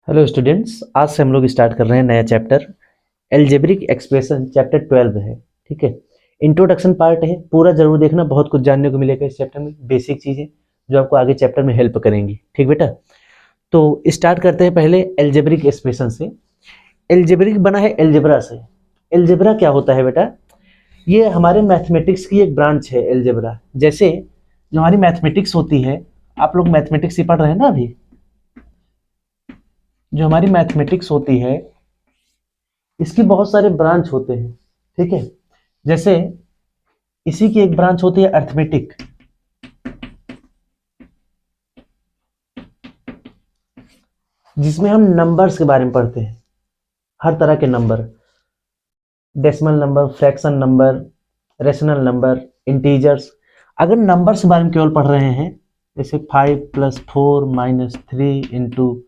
Hello students, आज से हम लोग स्टार्ट कर रहे हैं नया चैप्टर। एल्जेब्रिक एक्सप्रेशन चैप्टर 12 है। ठीक है, इंट्रोडक्शन पार्ट है, पूरा जरूर देखना, बहुत कुछ जानने को मिलेगा इस चैप्टर में, बेसिक चीज़ें जो आपको आगे चैप्टर में हेल्प करेंगी। ठीक बेटा, तो स्टार्ट करते हैं पहले एल्जेब्रिक एक्सप्रेशन से। एल्जेब्रिक बना है एल्जेब्रा से। एल्जेब्रा क्या होता है बेटा? ये हमारे मैथमेटिक्स की एक ब्रांच है एल्जेब्रा। जैसे जो हमारी मैथमेटिक्स होती है, आप लोग मैथमेटिक्स ही पढ़ रहे हैं ना अभी। जो हमारी मैथमेटिक्स होती है इसकी बहुत सारे ब्रांच होते हैं। ठीक है, जैसे इसी की एक ब्रांच होती है अर्थमेटिक, जिसमें हम नंबर्स के बारे में पढ़ते हैं। हर तरह के number, decimal number, fraction number, rational number, integers. अगर नंबर्स के बारे में केवल पढ़ रहे हैं, जैसे 5+4-3 ×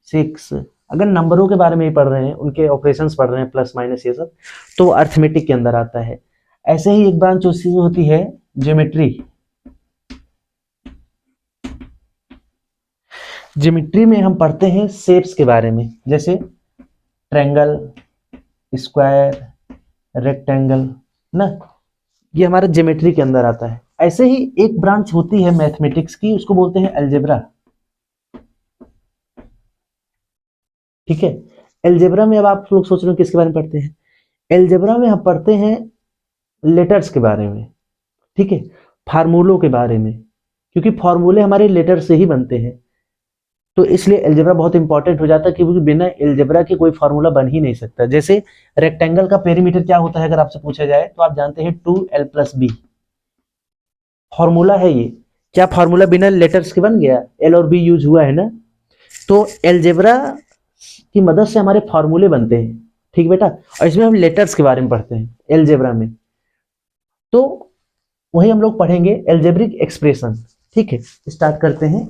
6, अगर नंबरों के बारे में ही पढ़ रहे हैं, उनके ऑपरेशंस पढ़ रहे हैं, प्लस माइनस ये सब, तो अर्थमेटिक के अंदर आता है। ऐसे ही एक ब्रांच उसी होती है ज्योमेट्री। ज्योमेट्री में हम पढ़ते हैं शेप्स के बारे में, जैसे ट्रायंगल, स्क्वायर, रेक्टेंगल ना, ये हमारा ज्योमेट्री के अंदर आता है। ऐसे ही एक ब्रांच होती है मैथमेटिक्स की, उसको बोलते हैं अलजेब्रा। ठीक है, अलजेब्रा में अब आप लोग सोच रहे हो किसके बारे में पढ़ते हैं? अलजेब्रा में हम पढ़ते हैं लेटर्स के बारे में। ठीक है, फार्मूलों के बारे में, क्योंकि फार्मूले हमारे लेटर से ही बनते हैं। तो इसलिए अलजेब्रा बहुत इंपॉर्टेंट हो जाता है, क्योंकि बिना अलजेब्रा के कोई फार्मूला बन ही नहीं सकता। जैसे रेक्टेंगल का पेरीमीटर क्या होता है, अगर आपसे पूछा जाए तो आप जानते हैं 2l+b फॉर्मूला है ये। क्या फॉर्मूला बिना लेटर्स के बन गया? एल और बी यूज हुआ है ना। तो अलजेब्रा की मदद से हमारे फॉर्मूले बनते हैं। ठीक बेटा, और इसमें हम लेटर्स के बारे में पढ़ते हैं अलजेब्रा में। तो वही हम लोग पढ़ेंगे एल्जेब्रिक एक्सप्रेशन। ठीक है, स्टार्ट करते हैं।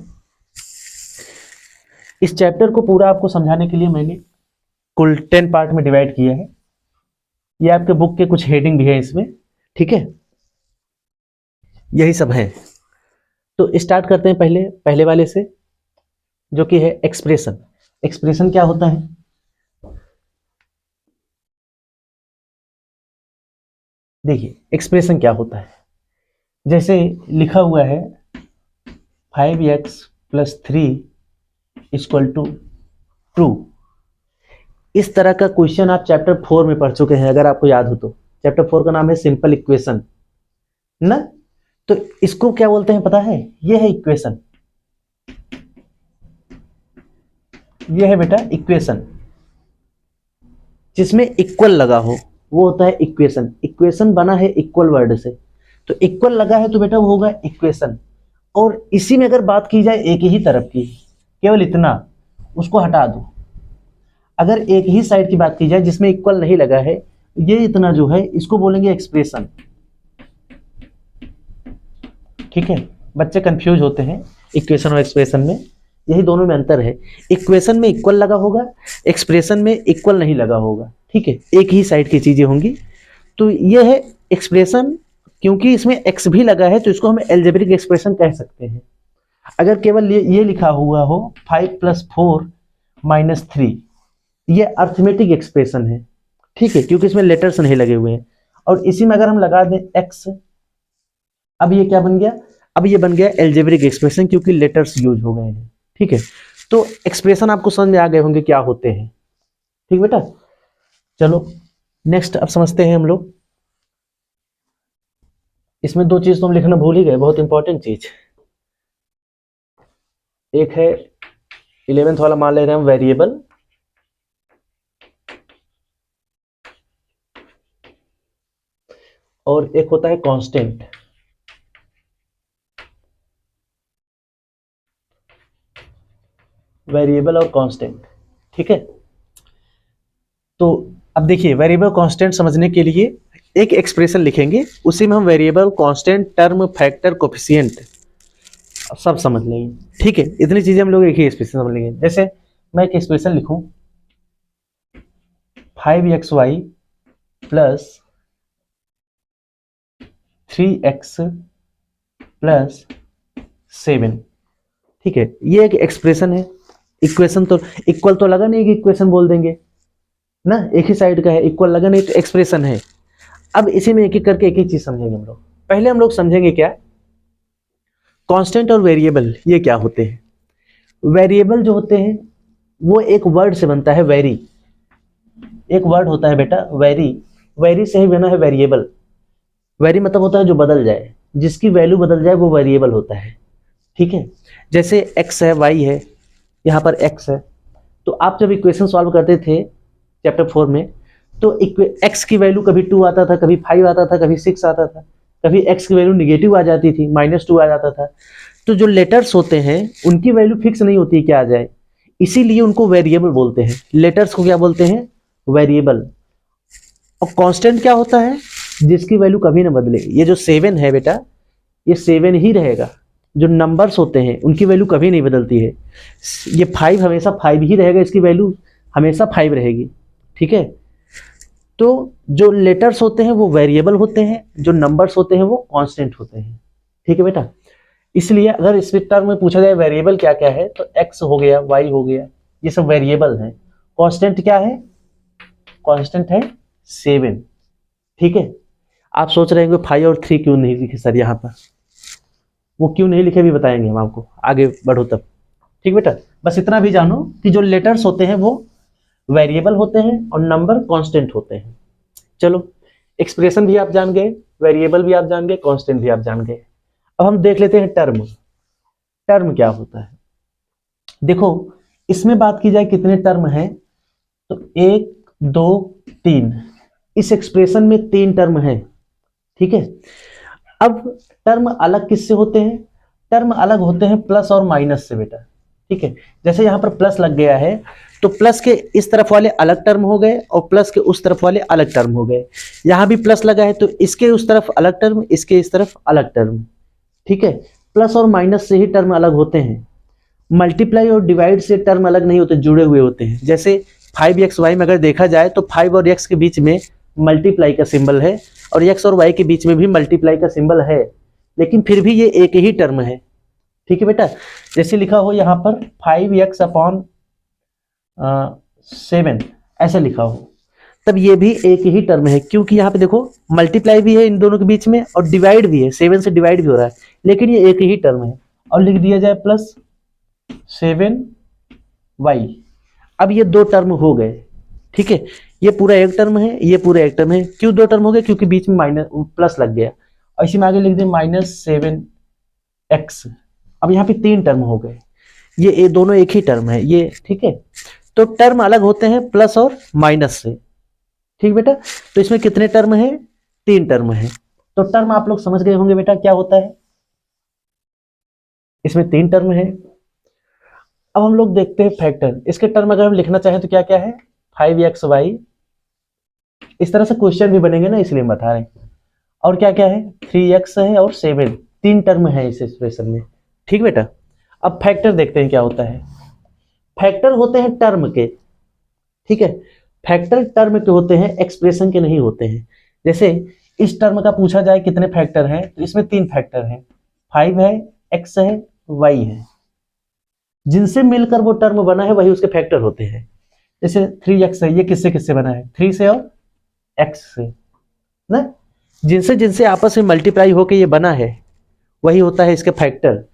इस चैप्टर को पूरा आपको समझाने के लिए मैंने कुल 10 पार्ट में डिवाइड किया है। ये आपके बुक के कुछ हेडिंग भी है इसमें। ठीक है, यही सब है। तो स्टार्ट करते हैं पहले पहले वाले से, जो कि है एक्सप्रेशन। एक्सप्रेशन क्या होता है? देखिए, एक्सप्रेशन क्या होता है, जैसे लिखा हुआ है 5x+3 = 2। इस तरह का क्वेश्चन आप चैप्टर 4 में पढ़ चुके हैं, अगर आपको याद हो तो। चैप्टर 4 का नाम है सिंपल इक्वेशन ना। तो इसको क्या बोलते हैं पता है? ये है इक्वेशन। ये है बेटा इक्वेशन, जिसमें इक्वल लगा हो, वो होता है इक्वेशन। इक्वेशन बना है इक्वल वर्ड से, तो इक्वल लगा है तो बेटा वो होगा इक्वेशन। और इसी में अगर बात की जाए एक ही तरफ की, केवल इतना, उसको हटा दो। अगर एक ही साइड की बात की जाए जिसमें इक्वल नहीं लगा है, ये इतना जो है, इसको बोलेंगे एक्सप्रेशन। ठीक है, बच्चे कंफ्यूज होते हैं इक्वेशन और एक्सप्रेशन में, यही दोनों में अंतर है। इक्वेशन में इक्वल लगा होगा, एक्सप्रेशन में इक्वल नहीं लगा होगा। ठीक है, एक ही साइड की चीजें होंगी। तो ये है एक्सप्रेशन। क्योंकि इसमें एक्स भी लगा है, तो इसको हम एल्जेब्रिक एक्सप्रेशन कह सकते हैं। अगर केवल ये लिखा हुआ हो 5+4-3, ये अर्थमेटिक एक्सप्रेशन है। ठीक है, क्योंकि इसमें लेटर्स नहीं लगे हुए हैं। और इसी में अगर हम लगा दें एक्स, अब ये क्या बन गया? अब ये बन गया एल्जेब्रिक एक्सप्रेशन, क्योंकि लेटर्स यूज हो गए हैं। ठीक है, तो एक्सप्रेशन आपको समझ में आ गए होंगे क्या होते हैं। ठीक बेटा, चलो नेक्स्ट अब समझते हैं हम लोग। इसमें दो चीज तो हम लिखना भूल ही गए, बहुत इंपॉर्टेंट चीज। एक है 11th वाला, मान ले रहे हैं हम वेरिएबल, और एक होता है कांस्टेंट। वेरिएबल और कांस्टेंट। ठीक है, तो अब देखिए, वेरिएबल कांस्टेंट समझने के लिए एक एक्सप्रेशन लिखेंगे, उसी में हम variable, constant, term, factor, coefficient सब समझ लेंगे। ठीक है, इतनी चीजें हम लोग एक ही एक्सप्रेशन समझ लेंगे। जैसे मैं एक एक्सप्रेशन लिखूं 5xy+3x+7। ठीक है, ये एक एक्सप्रेशन है। इक्वेशन तो इक्वल तो लगा नहीं कि इक्वेशन बोल देंगे ना, एक ही साइड का है, इक्वल लगा नहीं तो एक्सप्रेशन है। अब इसी में एक एक करके एक ही चीज समझेंगे हम लोग। पहले हम लोग समझेंगे क्या कांस्टेंट और वेरिएबल ये क्या होते हैं। वेरिएबल जो होते हैं वो एक वर्ड से बनता है, वेरी, एक वर्ड होता है बेटा वेरी, वेरी से ही बना है वेरिएबल। वेरी मतलब होता है जो बदल जाए, जिसकी वैल्यू बदल जाए वो वेरिएबल होता है, ठीक है। जैसे x है, y है, यहाँ पर x है, तो आप जब इक्वेशन सॉल्व करते थे चैप्टर 4 में, तो x की वैल्यू कभी 2 आता था, कभी 5 आता था, कभी 6 आता था, कभी x की वैल्यू निगेटिव आ जाती थी, -2 आ जाता था। तो जो लेटर्स होते हैं उनकी वैल्यू फिक्स नहीं होती क्या आ जाए, इसीलिए उनको वेरिएबल बोलते हैं। लेटर्स को क्या बोलते हैं, वेरिएबल। और कांस्टेंट क्या होता है, जिसकी वैल्यू कभी ना बदले। ये जो 7 है बेटा, ये 7 ही रहेगा। जो नंबर्स होते हैं उनकी वैल्यू कभी नहीं बदलती है। ये 5 हमेशा 5 ही रहेगा, इसकी वैल्यू हमेशा 5 रहेगी, ठीक है। तो जो लेटर्स होते हैं वो वेरिएबल होते हैं, जो नंबर्स होते हैं वो कांस्टेंट होते हैं, ठीक है बेटा। इसलिए अगर इस टर्म में पूछा जाए वेरिएबल क्या क्या है, तो x हो गया, y हो गया, ये सब वेरिएबल हैं। कांस्टेंट क्या है, कांस्टेंट है 7, ठीक है। आप सोच रहे हैं 5 और 3 क्यों नहीं लिखे सर यहाँ पर, वो क्यों नहीं लिखे भी बताएंगे हम आपको, आगे बढ़ो तब, ठीक बेटा। बस इतना भी जानो कि जो लेटर्स होते हैं वो वेरिएबल होते हैं और नंबर कांस्टेंट होते हैं। चलो, एक्सप्रेशन भी आप जान गए, वेरिएबल भी आप जान गए, कांस्टेंट भी आप जान गए। अब हम देख लेते हैं टर्म। टर्म क्या होता है, देखो इसमें बात की जाए कितने टर्म हैं, तो 1 2 3, इस एक्सप्रेशन में 3 टर्म है, ठीक है। अब टर्म अलग किससे होते हैं, टर्म अलग होते हैं प्लस और माइनस से बेटा, ठीक है। जैसे यहाँ पर प्लस लग गया है तो प्लस के इस तरफ वाले अलग टर्म हो गए और प्लस के उस तरफ वाले अलग टर्म हो गए। यहाँ भी प्लस लगा है तो इसके उस तरफ अलग टर्म, इसके इस तरफ अलग टर्म, ठीक है। प्लस और माइनस से ही टर्म अलग होते हैं। मल्टीप्लाई और डिवाइड से टर्म अलग नहीं होते, जुड़े हुए होते हैं। जैसे 5xy में अगर देखा जाए तो 5 और x के बीच में मल्टीप्लाई का सिंबल है और x और y के बीच में भी मल्टीप्लाई का सिंबल है, लेकिन फिर भी ये एक ही टर्म है, ठीक है बेटा। जैसे लिखा हो यहाँ पर 5x अपॉन 7 ऐसा लिखा हो, तब ये भी एक ही टर्म है, क्योंकि यहाँ पे देखो मल्टीप्लाई भी है इन दोनों के बीच में और डिवाइड भी है, 7 से डिवाइड भी हो रहा है, लेकिन ये एक ही टर्म है। और लिख दिया जाए प्लस 7y, अब ये 2 टर्म हो गए, ठीक है। ये पूरा एक टर्म है, ये पूरा एक टर्म है। क्यों 2 टर्म हो गए, क्योंकि बीच में माइनस प्लस लग गया, और इसी में आगे लिख दें -7x। अब यहाँ पे 3 टर्म हो गए, ये दोनों एक ही टर्म है ये, ठीक है। तो टर्म अलग होते हैं प्लस और माइनस से, ठीक बेटा। तो इसमें कितने टर्म है, 3 टर्म है। तो टर्म आप लोग समझ गए होंगे बेटा क्या होता है, इसमें 3 टर्म है। अब हम लोग देखते हैं फैक्टर। इसके टर्म अगर हम लिखना चाहें तो क्या क्या है, 5xy, इस तरह से क्वेश्चन भी बनेंगे ना, इसलिए हम बता रहे हैं। और क्या क्या है, 3x है और 7, 3 टर्म है इस एक्सप्रेशन में, ठीक बेटा। अब फैक्टर देखते हैं क्या होता है। फैक्टर होते हैं टर्म के, ठीक है। फैक्टर टर्म के होते हैं, एक्सप्रेशन के नहीं होते हैं। जैसे इस टर्म का पूछा जाए कितने फैक्टर हैं, तो इसमें 3 फैक्टर हैं, 5 है, x है, y है। जिनसे मिलकर वो टर्म बना है वही उसके फैक्टर होते हैं। जैसे 3x है, ये किससे किससे बना है, 3 से और x से ना, जिनसे जिनसे आपस में मल्टीप्लाई होकर ये बना है वही होता है इसके फैक्टर।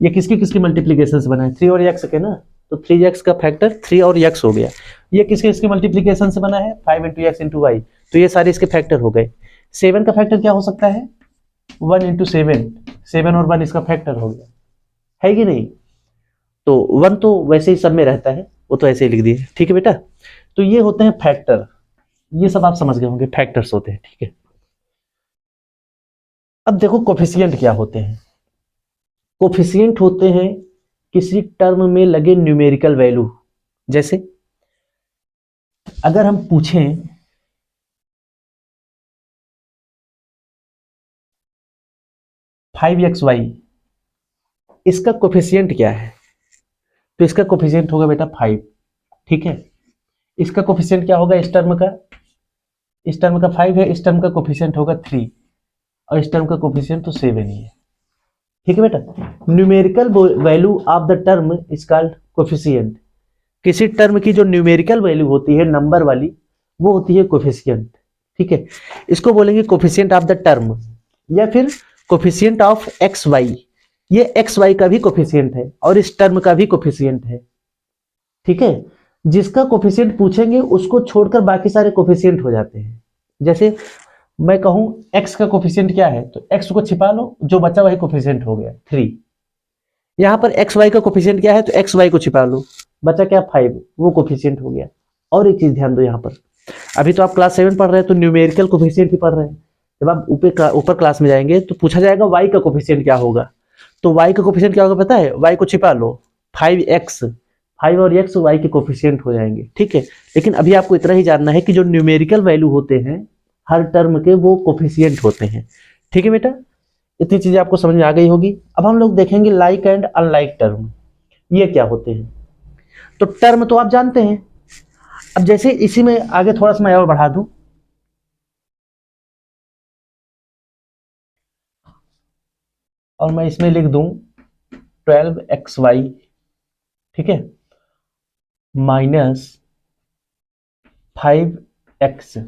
ये किसकी किसकी मल्टीप्लीकेशन से बना है, 3 और x के ना, तो 3x का फैक्टर 3 और x हो गया। ये किसके इसके मल्टीप्लीकेशन से बना है, 5 × x × y, तो ये सारे इसके फैक्टर हो गए। 7 का फैक्टर क्या हो सकता है, 1 × 7, 7 और 1 इसका फैक्टर हो गया, है कि नहीं। तो 1 तो वैसे ही सब में रहता है, वो तो ऐसे ही लिख दिए, ठीक है बेटा। तो ये होते हैं फैक्टर, ये सब आप समझ गए होंगे, फैक्टर्स होते हैं, ठीक है। अब देखो कोफिशिएंट क्या होते हैं। कोफिशिएंट होते हैं किसी टर्म में लगे न्यूमेरिकल वैल्यू। जैसे अगर हम पूछें 5xy, इसका कोफिशिएंट क्या है, तो इसका कोफिशिएंट होगा बेटा 5, ठीक है। इसका कोफिशिएंट क्या होगा, इस टर्म का 5 है, इस टर्म का कोफिशिएंट होगा 3 और इस टर्म का कोफिशिएंट तो 7 ही है, ठीक है बेटा। Numerical value of the term is called coefficient. किसी टर्म की जो न्यूमेरिकल वैल्यू होती है नंबर वाली, वो होती है कोफिशिएंट। ठीक है, इसको बोलेंगे कोफिशिएंट ऑफ द टर्म, या फिर कोफिशिएंट ऑफ एक्स वाई। ये एक्स वाई का भी कोफिशिएंट है और इस टर्म का भी कोफिशिएंट है। ठीक है, जिसका कोफिशिएंट पूछेंगे उसको छोड़कर बाकी सारे कोफिशिएंट हो जाते हैं। जैसे मैं कहूं x का कोफिशिएंट क्या है, तो x को छिपा लो, जो बचा वही कोफिशिएंट हो गया 3। यहां पर एक्स वाई का कोफिशिएंट क्या है, तो एक्स वाई को छिपा लो, बचा क्या 5, वो कोफिशिएंट हो गया। और एक चीज ध्यान दो, यहाँ पर अभी तो आप क्लास 7 पढ़ रहे हैं तो न्यूमेरिकल कोफिशिएंट ही पढ़ रहे हैं। जब आप ऊपर क्लास में जाएंगे तो पूछा जाएगा y का कोफिशिएंट क्या होगा, तो y का कोफिशिएंट क्या होगा पता है, y को छिपा लो, 5x, 5 और x y के कोफिशिएंट हो जाएंगे। ठीक है, लेकिन अभी आपको इतना ही जानना है कि जो न्यूमेरिकल वैल्यू होते हैं हर टर्म के, वो कोफिशिएंट होते हैं। ठीक है बेटा, इतनी चीजें आपको समझ में आ गई होगी। अब हम लोग देखेंगे लाइक एंड अनलाइक टर्म, ये क्या होते हैं। तो टर्म तो आप जानते हैं, अब जैसे इसी में आगे थोड़ा सा मैं और बढ़ा दूं, और मैं इसमें लिख दूं 12xy, ठीक है, -5x।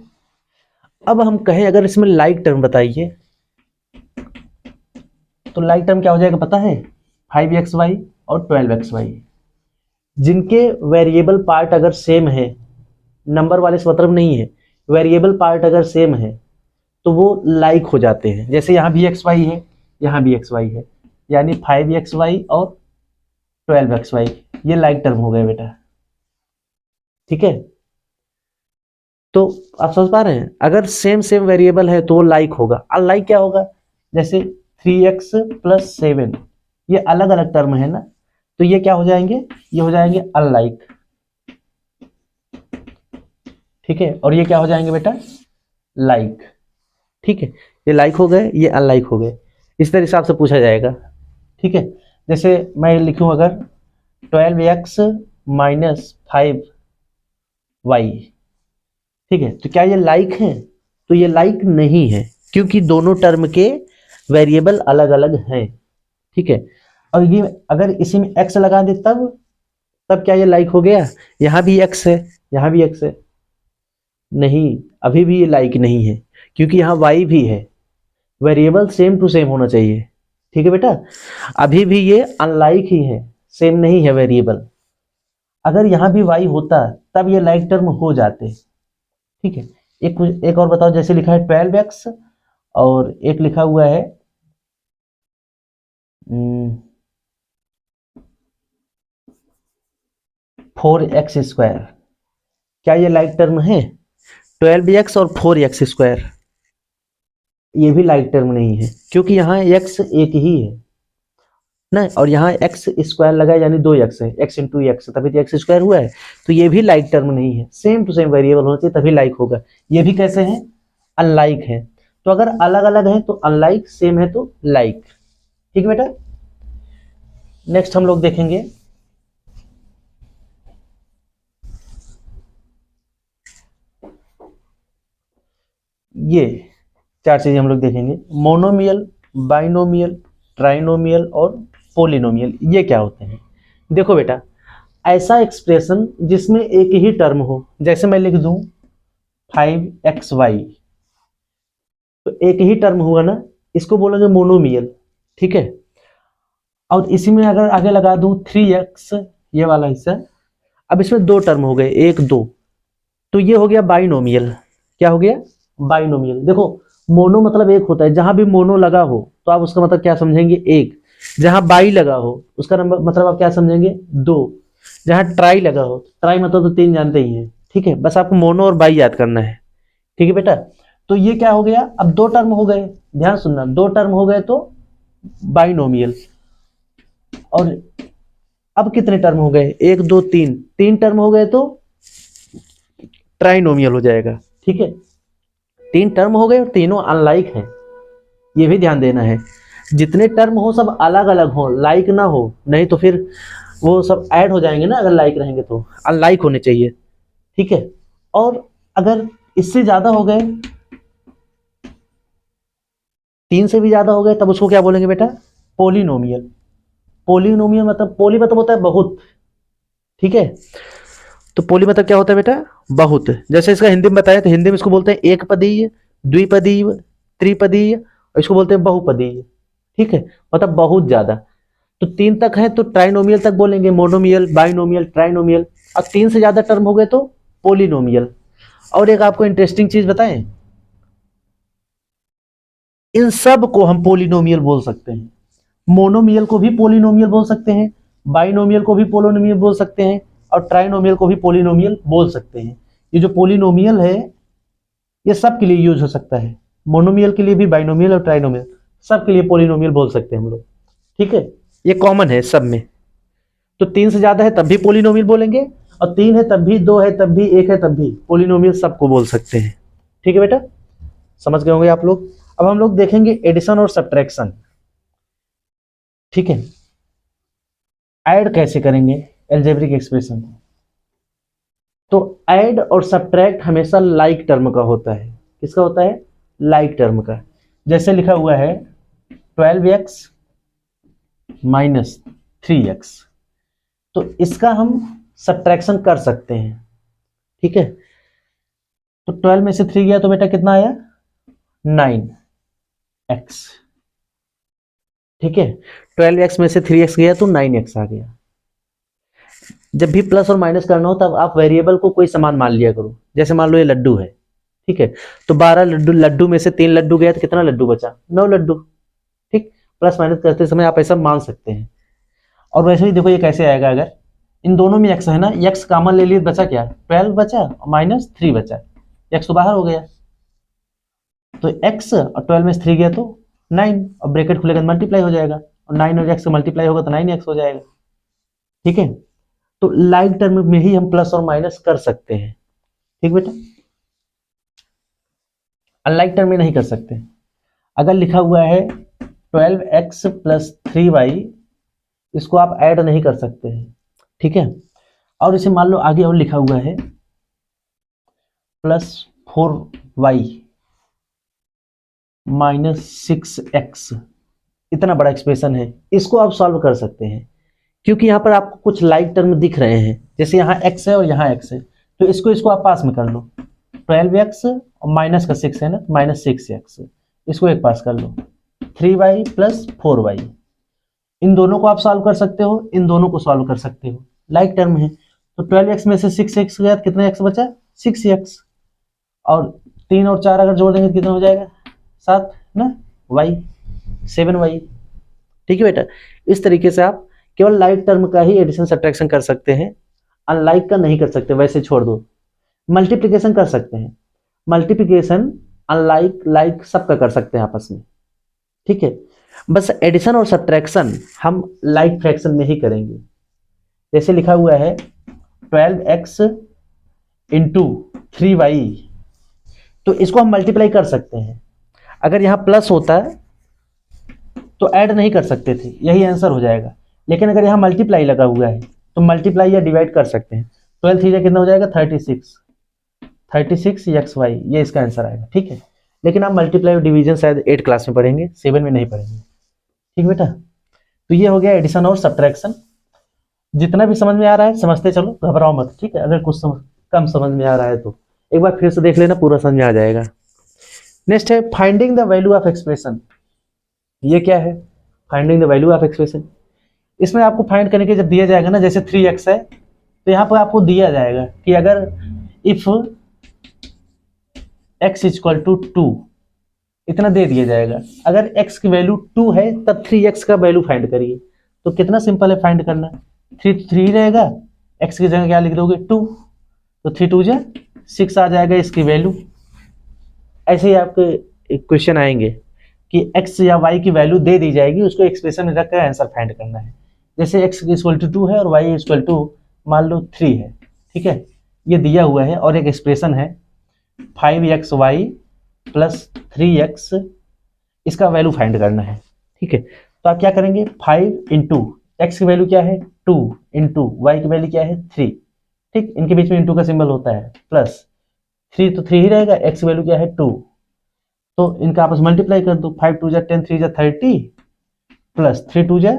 अब हम कहें अगर इसमें लाइक टर्म बताइए, तो लाइक टर्म क्या हो जाएगा पता है, 5xy और 12xy, जिनके वेरिएबल पार्ट अगर सेम है, नंबर वाले से मतलब नहीं है, वेरिएबल पार्ट अगर सेम है तो वो लाइक हो जाते हैं। जैसे यहाँ भी xy है, यहाँ भी xy है, यानी 5xy और 12xy, ये लाइक टर्म हो गए बेटा। ठीक है, तो आप समझ पा रहे हैं, अगर सेम सेम वेरिएबल है तो वो लाइक होगा। अनलाइक क्या होगा, जैसे 3x + 7, ये अलग अलग टर्म है ना, तो ये क्या हो जाएंगे, ये हो जाएंगे अनलाइक। ठीक है, और ये क्या हो जाएंगे बेटा, लाइक। ठीक है, ये लाइक हो गए, ये अनलाइक हो गए, इस तरह हिसाब से पूछा जाएगा। ठीक है, जैसे मैं लिखूं अगर 12x - 5y, ठीक है, तो क्या ये लाइक है, तो ये लाइक नहीं है, क्योंकि दोनों टर्म के वेरिएबल अलग अलग हैं। ठीक है, और ये अगर इसी में x लगा दे तब क्या ये लाइक हो गया, यहां भी x है, यहां भी x है, नहीं, अभी भी ये लाइक नहीं है, क्योंकि यहाँ y भी है, वेरिएबल सेम टू सेम होना चाहिए। ठीक है बेटा, अभी भी ये अनलाइक ही है, सेम नहीं है वेरिएबल। अगर यहाँ भी y होता तब ये लाइक टर्म हो जाते। ठीक है, एक और बताओ, जैसे लिखा है 12x और एक लिखा हुआ है 4x², क्या ये लाइक टर्म है, 12x और 4x², ये भी लाइक टर्म नहीं है, क्योंकि यहाँ x एक ही है ना, और यहाँ x² लगा है, यानी 2x है, x × x, तभी तो x² हुआ है, तो ये भी लाइक टर्म नहीं है। सेम टू सेम वेरिएबल होना चाहिए तभी लाइक होगा। ये भी कैसे हैं, अनलाइक है, तो अगर अलग अलग है तो अनलाइक, सेम है तो लाइक। ठीक है बेटा, नेक्स्ट हम लोग देखेंगे ये 4 चीजें हम लोग देखेंगे, मोनोमियल, बाइनोमियल, ट्राइनोमियल और पोलिनोमियल। ये क्या होते हैं, देखो बेटा, ऐसा एक्सप्रेशन जिसमें एक ही टर्म हो, जैसे मैं लिख दूं 5xy, तो एक ही टर्म हुआ ना, इसको बोलोगे मोनोमियल। ठीक है, और इसी में अगर आगे लगा दूं 3x, ये वाला हिस्सा, अब इसमें 2 टर्म हो गए, 1 2, तो ये हो गया बाइनोमियल। क्या हो गया, बाइनोमियल। देखो, मोनो मतलब एक होता है, जहां भी मोनो लगा हो तो आप उसका मतलब क्या समझेंगे, एक। जहां बाई लगा हो उसका नंबर मतलब आप क्या समझेंगे, 2। जहां ट्राई लगा हो, ट्राई मतलब तो 3 जानते ही हैं। ठीक है, बस आपको मोनो और बाई याद करना है। ठीक है बेटा, तो ये क्या हो गया, अब 2 टर्म हो गए, ध्यान सुनना, 2 टर्म हो गए तो बाइनोमियल। और अब कितने टर्म हो गए, 1 2 3, 3 टर्म हो गए तो ट्राइनोमियल हो जाएगा। ठीक है, 3 टर्म हो गए और तीनों अनलाइक हैं, ये भी ध्यान देना है। जितने टर्म हो सब अलग अलग हो, लाइक ना हो, नहीं तो फिर वो सब ऐड हो जाएंगे ना, अगर लाइक रहेंगे तो अनलाइक होने चाहिए। ठीक है, और अगर इससे ज्यादा हो गए, 3 से भी ज्यादा हो गए, तब उसको क्या बोलेंगे बेटा, पोलिनोमियल। पोलिनोमियल मतलब, पोली मतलब होता है बहुत। ठीक है, तो पोली मतलब क्या होता है बेटा, बहुत। जैसे इसका हिंदी में बताया तो हिंदी में इसको बोलते हैं एक पदीय, द्विपदीय, त्रिपदीय, और इसको बोलते हैं बहुपदीय। ठीक है, मतलब बहुत ज्यादा। तो 3 तक है तो ट्राइनोमियल तक बोलेंगे, मोनोमियल, बाइनोमियल, ट्राइनोमियल। अब 3 से ज्यादा टर्म हो गए तो पोलिनोमियल। और एक आपको इंटरेस्टिंग चीज बताएं, इन सब को हम पोलिनोमियल बोल सकते हैं। मोनोमियल को भी पोलिनोमियल बोल सकते हैं, बाइनोमियल को भी पोलिनोमियल बोल सकते हैं, और ट्राइनोमियल को भी पोलिनोमियल बोल सकते हैं। ये जो पोलिनोमियल है ये सब के लिए यूज हो सकता है, मोनोमियल के लिए भी, बाइनोमियल और ट्राइनोमियल सब के लिए पोलिनोमियल बोल सकते हैं हम लोग। ठीक है, ये कॉमन है सब में। तो 3 से ज्यादा है तब भी पोलिनोमियल बोलेंगे, और 3 है तब भी, 2 है तब भी, 1 है तब भी, पोलिनोमियल सबको बोल सकते हैं। ठीक है बेटा, समझ गए होंगे आप लोग। अब हम लोग देखेंगे एडिशन और सब्ट्रैक्शन। ठीक है, ऐड कैसे करेंगे अलजेब्रिक एक्सप्रेशन। तो ऐड और सब्ट्रैक्ट हमेशा लाइक टर्म का होता है। किसका होता है, लाइक टर्म का। जैसे लिखा हुआ है 12x माइनस 3x, तो इसका हम सब्ट्रैक्शन कर सकते हैं। ठीक है, तो 12 में से 3 गया तो बेटा कितना आया, 9x। ठीक है, 12x में से 3x गया तो 9x आ गया। जब भी प्लस और माइनस करना हो तब आप वेरिएबल को कोई समान मान लिया करो। जैसे मान लो ये लड्डू है, ठीक है, तो 12 लड्डू, लड्डू में से 3 लड्डू गया तो कितना लड्डू बचा, 9 लड्डू। ठीक, प्लस माइनस करते समय आप ऐसा मान सकते हैं। और वैसे ही देखो ये कैसे आएगा, अगर इन दोनों में x है ना, x कॉमन ले लिए, बचा क्या, 12 बचा और माइनस 3 बचा, x तो बाहर हो गया, तो x और 12 में से 3 गया तो 9, और ब्रैकेट खुलेगा मल्टीप्लाई हो जाएगा, और 9 और x मल्टीप्लाई होगा तो 9x हो जाएगा। ठीक है, तो लाइक टर्म में ही हम प्लस और माइनस कर सकते हैं। ठीक बेटा, अनलाइक टर्म में नहीं कर सकते। अगर लिखा हुआ है 12x प्लस 3y, इसको आप ऐड नहीं कर सकते हैं। ठीक है, और इसे मान लो आगे और लिखा हुआ है प्लस 4y माइनस 6x, इतना बड़ा एक्सप्रेशन है, इसको आप सॉल्व कर सकते हैं। क्योंकि यहाँ पर आपको कुछ लाइक टर्म दिख रहे हैं, जैसे यहाँ x है और यहाँ x है, तो इसको आप पास में कर लो। 12x और माइनस का 6 है ना, माइनस 6x, इसको एक पास कर लो। 3y प्लस 4y, इन दोनों को आप सॉल्व कर सकते हो, इन दोनों को सॉल्व कर सकते हो, लाइक टर्म है। तो 12x में से 6x गया तो कितना x बचा, 6x, और 3 और 4 अगर जोड़ देंगे तो कितना हो जाएगा, 7 ना, y 7y। ठीक है बेटा, इस तरीके से आप केवल लाइक टर्म का ही एडिशन सब्ट्रैक्शन कर सकते हैं, अनलाइक का नहीं कर सकते, वैसे छोड़ दो। मल्टीप्लिकेशन कर सकते हैं, मल्टीप्लिकेशन अनलाइक लाइक सबका कर सकते हैं आपस में। ठीक है, बस एडिशन और सब्ट्रैक्शन हम लाइक फ्रैक्शन में ही करेंगे। जैसे लिखा हुआ है 12x इंटू 3y, तो इसको हम मल्टीप्लाई कर सकते हैं। अगर यहाँ प्लस होता तो ऐड नहीं कर सकते थे, यही आंसर हो जाएगा। लेकिन अगर यहाँ मल्टीप्लाई लगा हुआ है तो मल्टीप्लाई या डिवाइड कर सकते हैं। 12 3 कितना हो जाएगा, 36 xy, ये इसका आंसर आएगा। ठीक है, लेकिन आप मल्टीप्लाई और डिवीजन शायद 8 क्लास में पढ़ेंगे, 7 में नहीं पढ़ेंगे। ठीक बेटा, तो ये हो गया एडिशन और सब्ट्रैक्शन। जितना भी समझ में आ रहा है समझते चलो, घबराओ मत। ठीक है, अगर कुछ कम समझ में आ रहा है तो एक बार फिर से देख लेना, पूरा समझ में आ जाएगा। नेक्स्ट है finding the value of expression. ये क्या है, finding the value of expression. इसमें आपको फाइंड करने के जब दिया जाएगा ना, जैसे 3x है तो यहाँ पर आपको दिया जाएगा कि अगर इफ x इक्वल टू 2, इतना दे दिया जाएगा। अगर x की वैल्यू 2 है तब 3x का वैल्यू फाइंड करिए। तो कितना सिंपल है फाइंड करना, 3 रहेगा, x की जगह क्या लिख दोगे 2, तो 3 2 जा 6 आ जाएगा इसकी वैल्यू। ऐसे ही आपके क्वेश्चन आएंगे कि x या y की वैल्यू दे दी जाएगी, उसको एक्सप्रेशन में रखकर आंसर फाइंड करना है। जैसे x इक्वल टू 2 है और y इक्वल टू मान लो 3 है। ठीक है, ये दिया हुआ है और एक एक्सप्रेशन है 5xy प्लस 3x, इसका वैल्यू फाइंड करना है। ठीक है, तो आप क्या करेंगे, 5 इंटू एक्स की वैल्यू क्या है 2 इंटू वाई की वैल्यू क्या है 3। ठीक, इनके बीच में इंटू का सिंबल होता है, प्लस 3 तो 3 ही रहेगा, एक्स की वैल्यू क्या है 2, तो इनका आपस मल्टीप्लाई कर दो। 5 2 जा 10, 3 जा 30 प्लस 3 2 जा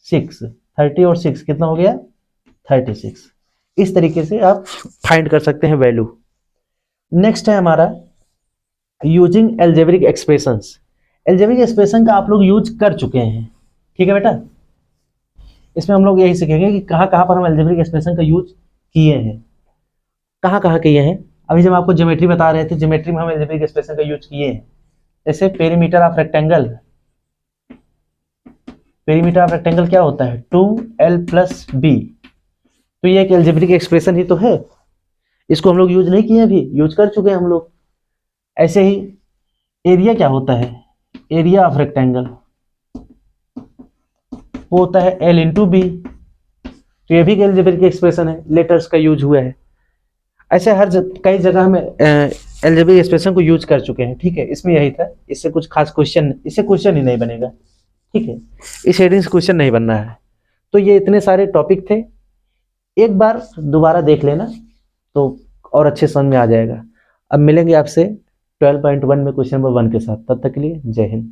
6, 30 और 6 कितना हो गया 36। इस तरीके से आप फाइंड कर सकते हैं वैल्यू। नेक्स्ट है हमारा using algebraic expressions. Algebraic expression का आप लोग यूज कर चुके हैं, ठीक है बेटा। इसमें हम लोग यही सीखेंगे कि कहाँ कहाँ पर हम एल्जेब्रिक एक्सप्रेशन का यूज किए हैं, कहाँ कहाँ किए हैं। अभी जब आपको ज्योमेट्री बता रहे थे, ज्योमेट्री में हम एल्जेब्रिक एक्सप्रेशन का यूज किए हैं। जैसे perimeter of rectangle, perimeter of rectangle क्या होता है 2l + b, तो ये एक एल्जेब्रिक एक्सप्रेशन ही तो है। इसको हम लोग यूज नहीं किए, अभी यूज कर चुके हैं हम लोग। ऐसे ही एरिया क्या होता है, एरिया ऑफ रेक्टेंगल वो होता है l × b, तो ये भी एल्जेब्रिक एक्सप्रेशन है, लेटर्स का यूज हुआ है। ऐसे कई जगह हम एल्जेब्रिक एक्सप्रेशन को यूज कर चुके हैं, ठीक है। इसमें यही था, इससे कुछ खास क्वेश्चन, इससे क्वेश्चन ही नहीं बनेगा, ठीक है। इस हेडिंग से क्वेश्चन नहीं बनना है। तो ये इतने सारे टॉपिक थे, एक बार दोबारा देख लेना तो और अच्छे समझ में आ जाएगा। अब मिलेंगे आपसे 12.1 में क्वेश्चन नंबर 1 के साथ। तब तक के लिए जय हिंद।